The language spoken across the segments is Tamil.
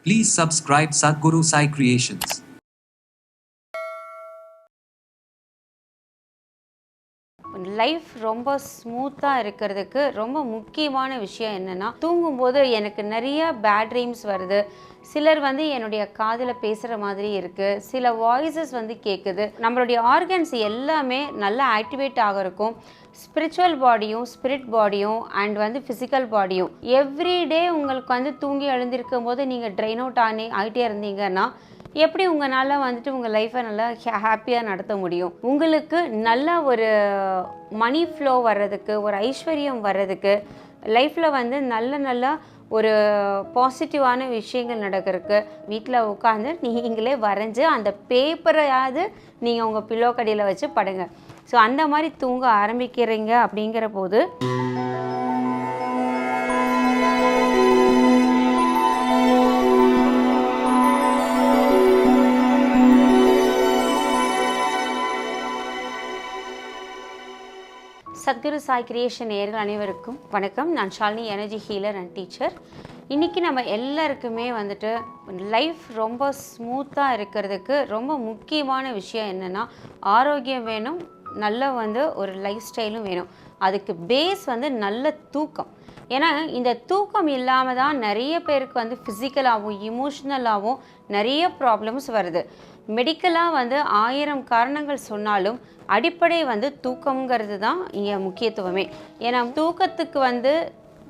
Please subscribe Sadhguru Sai Creations. Life ரொம்ப ஸ்மூத்தாக இருக்கிறதுக்கு ரொம்ப முக்கியமான விஷயம் என்னென்னா, தூங்கும்போது எனக்கு நிறைய பேட் ட்ரீம்ஸ் வருது. சிலர் என்னுடைய காதில் பேசுகிற மாதிரி இருக்குது, சில வாய்ஸஸ் கேட்குது. நம்மளுடைய ஆர்கன்ஸ் எல்லாமே நல்லா ஆக்டிவேட் ஆகிருக்கும். ஸ்பிரிச்சுவல் பாடியும் ஸ்பிரிட் பாடியும் அண்ட் ஃபிசிக்கல் பாடியும் எவ்ரிடே உங்களுக்கு தூங்கி எழுந்திருக்கும் போது நீங்கள் ட்ரெயின் அவுட் ஆகிட்டே இருந்தீங்கன்னா எப்படி உங்களால் உங்கள் லைஃப்பை நல்லா ஹாப்பியாக நடத்த முடியும்? உங்களுக்கு நல்ல ஒரு மணி ஃப்ளோ வர்றதுக்கு, ஒரு ஐஸ்வர்யம் வர்றதுக்கு, லைஃப்பில் நல்ல நல்ல ஒரு பாசிட்டிவான விஷயங்கள் நடக்கிறதுக்கு வீட்டில் உட்காந்து நீங்களே வரைஞ்சி அந்த பேப்பரையாவது நீங்கள் உங்கள் பில்லோ கடியில் வச்சு படுங்க. ஸோ அந்த மாதிரி தூங்க ஆரம்பிக்கிறீங்க அப்படிங்கிற போது சத்குரு சாய் கிரியேஷன் நேயர்கள் அனைவருக்கும் வணக்கம். நான் Shalini, energy healer and teacher. இன்றைக்கி நம்ம எல்லாருக்குமே லைஃப் ரொம்ப ஸ்மூத்தாக இருக்கிறதுக்கு ரொம்ப முக்கியமான விஷயம் என்னென்னா, ஆரோக்கியம் வேணும், நல்ல ஒரு லைஃப் ஸ்டைலும் வேணும். அதுக்கு பேஸ் நல்ல தூக்கம். ஏன்னா இந்த தூக்கம் இல்லாமல் தான் நிறைய பேருக்கு ஃபிசிக்கலாகவும் இமோஷ்னலாகவும் நிறைய ப்ராப்ளம்ஸ் வருது. மெடிக்கலாக 1000 காரணங்கள் சொன்னாலும் அடிப்படை தூக்கங்கிறது தான் இங்கே முக்கியத்துவமே. ஏன்னா தூக்கத்துக்கு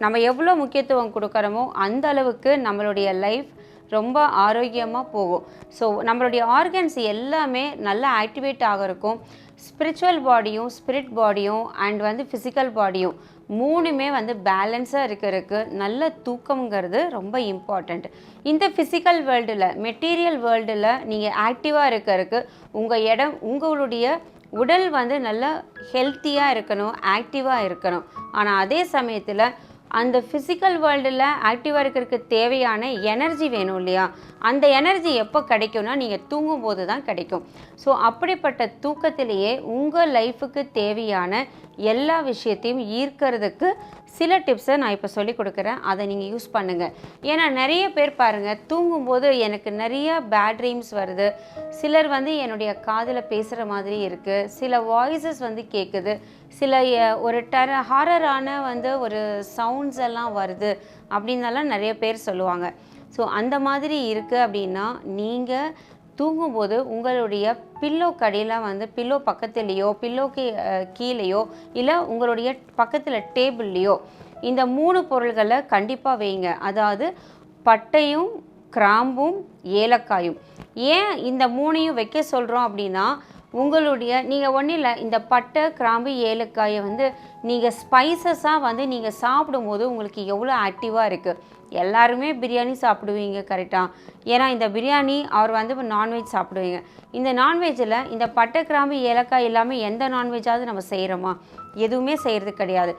நம்ம எவ்வளோ முக்கியத்துவம் கொடுக்குறோமோ அந்த அளவுக்கு நம்மளுடைய லைஃப் ரொம்ப ஆரோக்கியமாக போகும். ஸோ நம்மளுடைய ஆர்கன்ஸ் எல்லாமே நல்லா ஆக்டிவேட் ஆகிருக்கும். ஸ்பிரிச்சுவல் பாடியும் ஸ்பிரிட் பாடியும் அண்ட் ஃபிசிக்கல் பாடியும் மூணுமே பேலன்ஸாக இருக்கிறதுக்கு நல்ல தூக்கங்கிறது ரொம்ப இம்பார்ட்டண்ட். இந்த ஃபிசிக்கல் வேர்ல்டில், மெட்டீரியல் வேர்ல்டில் நீங்கள் ஆக்டிவாக இருக்கிறதுக்கு உங்களுடைய உடல் நல்லா ஹெல்த்தியாக இருக்கணும், ஆக்டிவாக இருக்கணும். ஆனால் அதே சமயத்தில் அந்த ஃபிசிக்கல் வேர்ல்டில் ஆக்டிவாக இருக்கிறதுக்கு தேவையான எனர்ஜி வேணும் இல்லையா? அந்த எனர்ஜி எப்போ கிடைக்கும்னா நீங்கள் தூங்கும்போது தான் கிடைக்கும். ஸோ அப்படிப்பட்ட தூக்கத்திலேயே உங்கள் லைஃபுக்கு தேவையான எல்லா விஷயத்தையும் ஈர்க்கிறதுக்கு சில டிப்ஸை நான் இப்போ சொல்லி கொடுக்குறேன். அதை நீங்கள் யூஸ் பண்ணுங்கள். ஏன்னா நிறைய பேர் பாருங்கள், தூங்கும்போது எனக்கு நிறைய பேட் ட்ரீம்ஸ் வருது, சிலர் என்னுடைய காதில் பேசுகிற மாதிரி இருக்குது, சில வாய்ஸஸ் கேட்குது, சில ஒரு ஹாரரான ஒரு சவுண்ட்ஸ் எல்லாம் வருது அப்படின்னெல்லாம் நிறைய பேர் சொல்லுவாங்க. ஸோ அந்த மாதிரி இருக்குது அப்படின்னா நீங்கள் தூங்கும்போது உங்களுடைய பில்லோ கடியில் பில்லோ பக்கத்துலேயோ பில்லோக்கு கீழேயோ இல்லை உங்களுடைய பக்கத்தில் டேபிள்லேயோ இந்த 3 பொருள்களை கண்டிப்பாக வைங்க. அதாவது பட்டையும் கிராம்பும் ஏலக்காயும். ஏன் இந்த 3ஐயும் வைக்க சொல்கிறோம் அப்படின்னா, நீங்கள் ஒன்றும் இல்லை, இந்த பட்டை கிராம்பு ஏலக்காயை நீங்கள் ஸ்பைசஸாக நீங்கள் சாப்பிடும்போது உங்களுக்கு எவ்வளோ ஆக்டிவாக இருக்குது. எல்லாருமே பிரியாணி சாப்பிடுவீங்க கரெக்டாக. ஏன்னா இந்த பிரியாணி அவர் நான்வெஜ் சாப்பிடுவீங்க. இந்த நான்வெஜ்ஜில் இந்த பட்டை கிராம்பு ஏலக்காய் இல்லாமல் எந்த நான்வெஜ்ஜாவது நம்ம செய்கிறோமா? எதுவுமே செய்கிறது கிடையாது.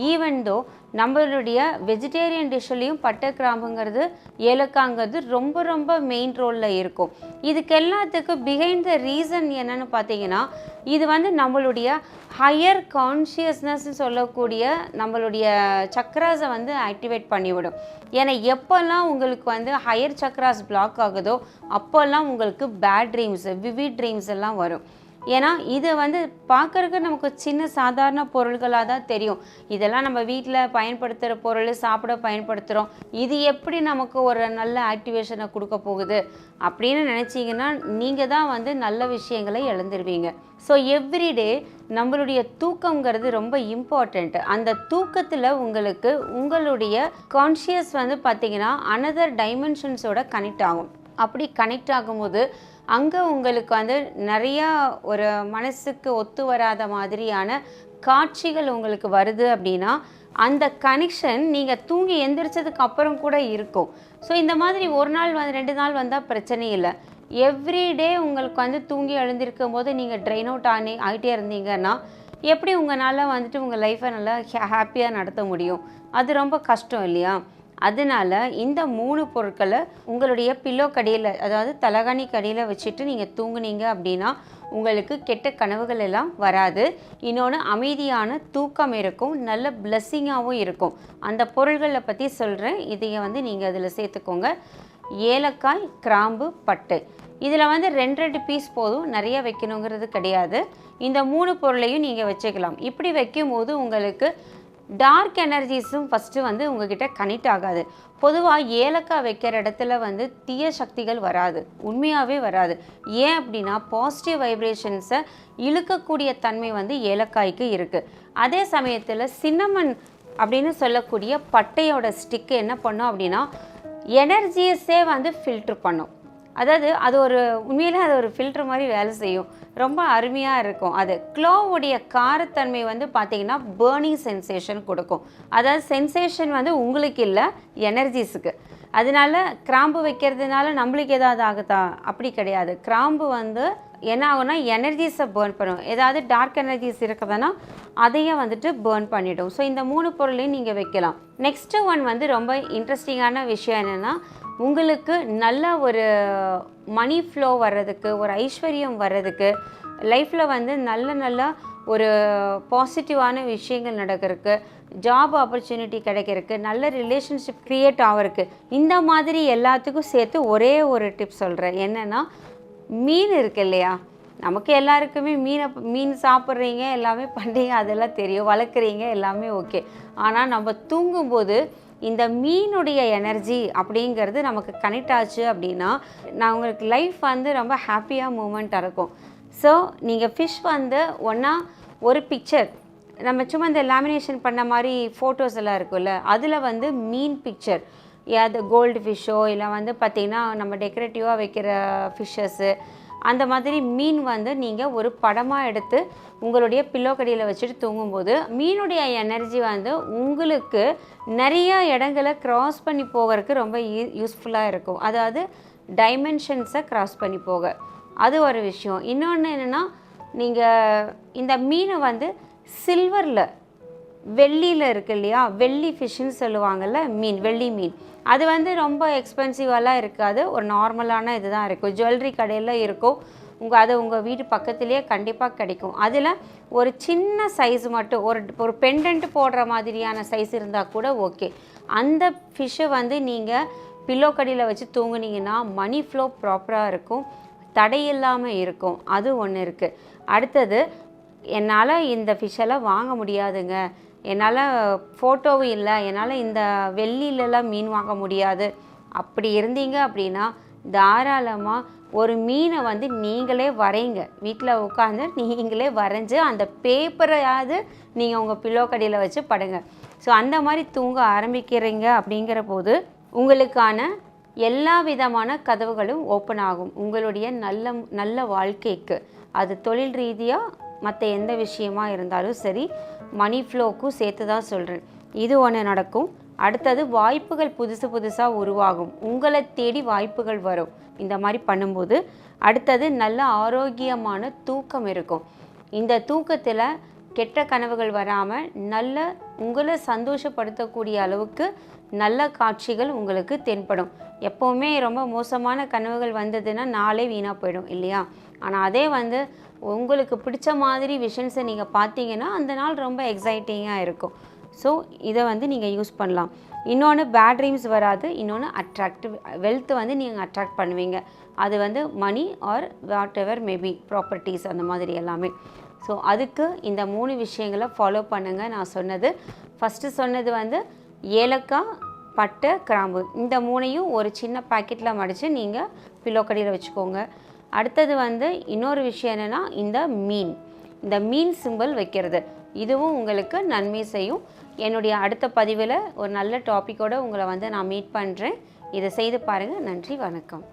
ஈவன் தோ நம்மளுடைய வெஜிடேரியன் டிஷ்ஷுலேயும் பட்டை கிராம்புங்கிறது ஏலக்காய்ங்கிறது ரொம்ப ரொம்ப மெயின் ரோலில் இருக்கும். இதுக்கு எல்லாத்துக்கும் பிஹைண்ட் த ரீசன் என்னன்னு பார்த்தீங்கன்னா, இது நம்மளுடைய ஹையர் கான்ஷியஸ்னஸ் சொல்லக்கூடிய நம்மளுடைய சக்ராஸை ஆக்டிவேட் பண்ணிவிடும். ஏன்னா எப்போல்லாம் உங்களுக்கு ஹையர் சக்ராஸ் பிளாக் ஆகுதோ அப்போல்லாம் உங்களுக்கு பேட் ட்ரீம்ஸ், விவிட் ட்ரீம்ஸ் எல்லாம் வரும். ஏன்னா இது பார்க்குறதுக்கு நமக்கு சின்ன சாதாரண பொருள்களாக தான் தெரியும். இதெல்லாம் நம்ம வீட்டில் பயன்படுத்துகிற பொருள், சாப்பிட பயன்படுத்துகிறோம், இது எப்படி நமக்கு ஒரு நல்ல ஆக்டிவேஷனை கொடுக்க போகுது அப்படின்னு நினச்சிங்கன்னா நீங்கள் தான் நல்ல விஷயங்களை இழந்துருவீங்க. ஸோ எவ்ரிடே நம்மளுடைய தூக்கங்கிறது ரொம்ப இம்பார்ட்டண்ட். அந்த தூக்கத்தில் உங்களுடைய கான்ஷியஸ் பார்த்திங்கன்னா அனதர் டைமென்ஷன்ஸோட கனெக்ட் ஆகும். அப்படி கனெக்ட் ஆகும்போது அங்கே உங்களுக்கு நிறையா ஒரு மனசுக்கு ஒத்து வராத மாதிரியான காட்சிகள் உங்களுக்கு வருது அப்படின்னா அந்த கனெக்ஷன் நீங்கள் தூங்கி எந்திரிச்சதுக்கு அப்புறம் கூட இருக்கும். ஸோ இந்த மாதிரி ஒரு நாள் 2 நாள் வந்தால் பிரச்சனை இல்லை. எவ்ரிடே உங்களுக்கு தூங்கி எழுந்திருக்கும் போது நீங்கள் ட்ரெயின் அவுட் ஆகிட்டே இருந்தீங்கன்னா எப்படி உங்களால் உங்கள் லைஃப்பை நல்லா ஹாப்பியாக நடத்த முடியும்? அது ரொம்ப கஷ்டம் இல்லையா? அதனால் இந்த 3 பொருட்களை உங்களுடைய பில்லோ கடியில், அதாவது தலகாணி கடியில் வச்சுட்டு நீங்கள் தூங்குனீங்க அப்படின்னா உங்களுக்கு கெட்ட கனவுகள் எல்லாம் வராது. இன்னொன்று அமைதியான தூக்கம் இருக்கும், நல்ல பிளெஸ்ஸிங்காகவும் இருக்கும். அந்த பொருள்களை பற்றி சொல்கிறேன், இதையை நீங்கள் அதில் சேர்த்துக்கோங்க. ஏலக்காய், கிராம்பு, பட்டை. இதில் வந்து 2 பீஸ் போதும், நிறைய வைக்கணுங்கிறது கிடையாது. இந்த 3 பொருளையும் நீங்கள் வச்சுக்கலாம். இப்படி வைக்கும்போது உங்களுக்கு டார்க் எனர்ஜிஸும் ஃபஸ்ட்டு வந்து உங்ககிட்ட கனெக்ட் ஆகாது. பொதுவாக ஏலக்காய் வைக்கிற இடத்துல வந்து தீய சக்திகள் வராது, உண்மையாகவே வராது. ஏன் அப்படின்னா பாசிட்டிவ் வைப்ரேஷன்ஸை இழுக்கக்கூடிய தன்மை வந்து ஏலக்காய்க்கு இருக்குது. அதே சமயத்தில் சின்னமன் அப்படின்னு சொல்லக்கூடிய பட்டையோட ஸ்டிக்கு என்ன பண்ணும் அப்படின்னா எனர்ஜியஸே வந்து ஃபில்ட்ரு பண்ணும். அதாவது அது ஒரு உண்மையிலே அது ஒரு ஃபில்டர் மாதிரி வேலை செய்யும். ரொம்ப அருமையாக இருக்கும். அது க்ளோவுடைய காரத்தன்மை வந்து பார்த்திங்கன்னா பேர்னிங் சென்சேஷன் கொடுக்கும். அதாவது சென்சேஷன் வந்து உங்களுக்கு இல்லை, எனர்ஜிஸுக்கு. அதனால கிராம்பு வைக்கிறதுனால நம்மளுக்கு ஏதாவது ஆகுதா? அப்படி கிடையாது. கிராம்பு வந்து என்ன ஆகும்னா எனர்ஜிஸை பேர்ன் பண்ணும். ஏதாவது டார்க் எனர்ஜிஸ் இருக்குதுன்னா அதையும் வந்துட்டு பேர்ன் பண்ணிவிடும். ஸோ இந்த 3 பொருளையும் நீங்கள் வைக்கலாம். நெக்ஸ்ட்டு ஒன் வந்து ரொம்ப இன்ட்ரெஸ்டிங்கான விஷயம் என்னென்னா, உங்களுக்கு நல்ல ஒரு மணி ஃப்ளோ வர்றதுக்கு, ஒரு ஐஸ்வர்யம் வர்றதுக்கு, லைஃப்பில் வந்து நல்ல ஒரு பாசிட்டிவான விஷயங்கள் நடக்கிறதுக்கு, ஜாப் ஆப்பர்ச்சுனிட்டி கிடைக்கிறதுக்கு, நல்ல ரிலேஷன்ஷிப் க்ரியேட் ஆகிறதுக்கு, இந்த மாதிரி எல்லாத்துக்கும் சேர்த்து ஒரே ஒரு டிப் சொல்கிறேன். என்னென்னா, மீன் இருக்கு இல்லையா, நமக்கு எல்லாருக்குமே மீன் சாப்பிட்றீங்க, எல்லாமே பண்ணுறீங்க, அதெல்லாம் தெரியும், வளர்க்குறீங்க, எல்லாமே ஓகே. ஆனால் நம்ம தூங்கும்போது இந்த மீனுடைய எனர்ஜி அப்படிங்கிறது நமக்கு கனெக்ட் ஆச்சு அப்படின்னா நான் உங்களுக்கு லைஃப் வந்து ரொம்ப ஹாப்பியாக மூமெண்ட்டாக இருக்கும். ஸோ நீங்கள் ஃபிஷ் வந்து ஒரு பிக்சர் நம்ம சும்மா இந்த லேமினேஷன் பண்ண மாதிரி ஃபோட்டோஸ் எல்லாம் இருக்குல்ல, அதில் வந்து மீன் பிக்சர், அது கோல்டு ஃபிஷ்ஷோ இல்லை வந்து பார்த்திங்கன்னா நம்ம டெக்கரேட்டிவாக வைக்கிற ஃபிஷ்ஷஸ்ஸு, அந்த மாதிரி மீன் வந்து நீங்கள் ஒரு படமாக எடுத்து உங்களுடைய பில்லோக்கடியில் வச்சுட்டு தூங்கும்போது மீனுடைய எனர்ஜி வந்து உங்களுக்கு நிறைய இடங்களை க்ராஸ் பண்ணி போகிறதுக்கு ரொம்ப யூஸ்ஃபுல்லாக இருக்கும். அதாவது டைமென்ஷன்ஸை க்ராஸ் பண்ணி போக, அது ஒரு விஷயம். இன்னொன்று என்னென்னா, நீங்கள் இந்த மீனை வந்து சில்வரில், வெள்ளியில் இருக்கு இல்லையா, வெள்ளி ஃபிஷ்ஷுன்னு சொல்லுவாங்கள்ல மீன், வெள்ளி மீன், அது வந்து ரொம்ப எக்ஸ்பென்சிவெல்லாம் இருக்காது, ஒரு நார்மலான இது தான் இருக்கும். ஜுவல்லரி கடையில் இருக்கும், அது உங்கள் வீட்டு பக்கத்துலேயே கண்டிப்பாக கிடைக்கும். அதில் ஒரு சின்ன சைஸ் மட்டும், ஒரு பெண்டன்ட் போடுற மாதிரியான சைஸ் இருந்தால் கூட ஓகே. அந்த ஃபிஷ்ஷை வந்து நீங்கள் பில்லோக்கடியில் வச்சு தூங்குனீங்கன்னா மணி ஃப்ளோ ப்ராப்பராக இருக்கும், தடையில்லாமல் இருக்கும். அது ஒன்று இருக்குது. அடுத்தது, என்னால் இந்த ஃபிஷ்ஷெல்லாம் வாங்க முடியாதுங்க, என்னால் ஃபோட்டோவும் இல்லை, என்னால் இந்த வெள்ளியிலலாம் மீன் வாங்க முடியாது, அப்படி இருந்தீங்க அப்படின்னா தாராளமாக ஒரு மீனை வந்து நீங்களே வரைங்க. வீட்டில் உட்காந்து நீங்களே வரைஞ்சி அந்த பேப்பரையாவது நீங்கள் உங்கள் பில்லோக்கடியில் வச்சு படுங்க. ஸோ அந்த மாதிரி தூங்க ஆரம்பிக்கிறீங்க அப்படிங்கிற போது உங்களுக்கான எல்லா விதமான கதவுகளும் ஓப்பன் ஆகும் உங்களுடைய நல்ல வாழ்க்கைக்கு. அது தொழில் ரீதியாக மற்ற எந்த விஷயமா இருந்தாலும் சரி, மணி ஃப்ளோக்கும் சேர்த்து தான் சொல்கிறேன். இது ஒன்று நடக்கும். அடுத்தது, வாய்ப்புகள் புதுசாக உருவாகும், உங்களை தேடி வாய்ப்புகள் வரும் இந்த மாதிரி பண்ணும்போது. அடுத்தது, நல்ல ஆரோக்கியமான தூக்கம் இருக்கும். இந்த தூக்கத்தில் கெட்ட கனவுகள் வராமல் நல்ல உங்களை சந்தோஷப்படுத்தக்கூடிய அளவுக்கு நல்ல காட்சிகள் உங்களுக்கு தென்படும். எப்போவுமே ரொம்ப மோசமான கனவுகள் வந்ததுன்னா நாளே வீணாக போயிடும் இல்லையா? ஆனால் அதே வந்து உங்களுக்கு பிடிச்ச மாதிரி விஷன்ஸை நீங்கள் பார்த்தீங்கன்னா அந்த நாள் ரொம்ப எக்ஸைட்டிங்காக இருக்கும். ஸோ இதை வந்து நீங்கள் யூஸ் பண்ணலாம். இன்னொன்று, பேட் ட்ரீம்ஸ் வராது. இன்னொன்று, அட்ராக்டிவ் வெல்த் வந்து நீங்கள் அட்ராக்ட் பண்ணுவீங்க. அது வந்து money or whatever maybe properties, அந்த மாதிரி எல்லாமே. ஸோ அதுக்கு இந்த 3 விஷயங்களை ஃபாலோ பண்ணுங்கள். நான் சொன்னது ஃபஸ்ட்டு சொன்னது வந்து ஏலக்காய், பட்டை, கிராம்பு, இந்த 3ஐயும் ஒரு சின்ன பாக்கெட்டில் மடித்து நீங்கள் பில்லோக்கடியில் வச்சுக்கோங்க. அடுத்தது வந்து இன்னொரு விஷயம் என்னென்னா, இந்த மீன் சிம்பிள் வைக்கிறது, இதுவும் உங்களுக்கு நன்மை செய்யும். என்னுடைய அடுத்த பதிவில் ஒரு நல்ல டாப்பிக்கோடு உங்களை வந்து நான் மீட் பண்ணுறேன். இதை செய்து பாருங்கள். நன்றி, வணக்கம்.